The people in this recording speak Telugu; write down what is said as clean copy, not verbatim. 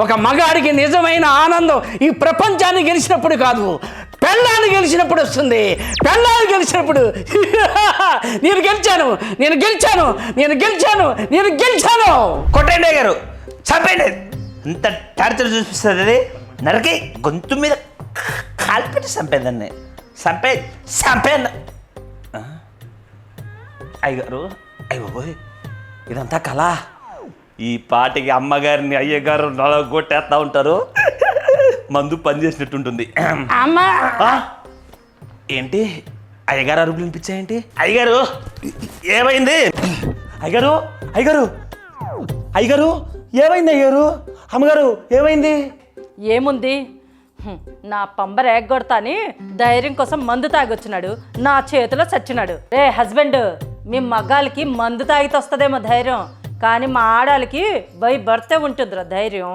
ఒక మగాడికి నిజమైన ఆనందం ఈ ప్రపంచాన్ని గెలిచినప్పుడు కాదు, పెళ్ళాన్ని గెలిచినప్పుడు వస్తుంది. పెళ్ళాన్ని గెలిచినప్పుడు నేను గెలిచాను, నేను గెలిచాను, నేను గెలిచాను, నేను గెలిచాను. కొట్టండి గారు, చంపండి. అంత టార్చర్ చూపిస్తుంది అది. నరకి గొంతు మీద కాల్పెట్టి చంపేదాన్ని. చంపేను. అయ్యగారు, అయ్యో ఇదంతా కళ. ఈ పాటికి అమ్మగారిని అయ్యగారు నలగొట్టేస్తా ఉంటారు. మందు పని చేసినట్టుంటుంది. అమ్మా ఏంటి అయ్యగారు అరుపులు వినిపించాయేంటి? అయ్యగారు ఏమైంది? అయ్యగారు, అయ్యగారు, అయ్యగారు ఏమైంది? అయ్యగారు, అమ్మగారు ఏమైంది? ఏముంది, నా పంబర ఎగ్గొడతాని ధైర్యం కోసం మందు తాగొచ్చినాడు, నా చేతిలో చచ్చినాడు. రే హస్బెండ్, మీ మగాళ్ళకి మందు తాగితే వస్తుందేమో ధైర్యం, కానీ మా ఆడాలకి బై భర్తే ఉంటుందిరా ధైర్యం.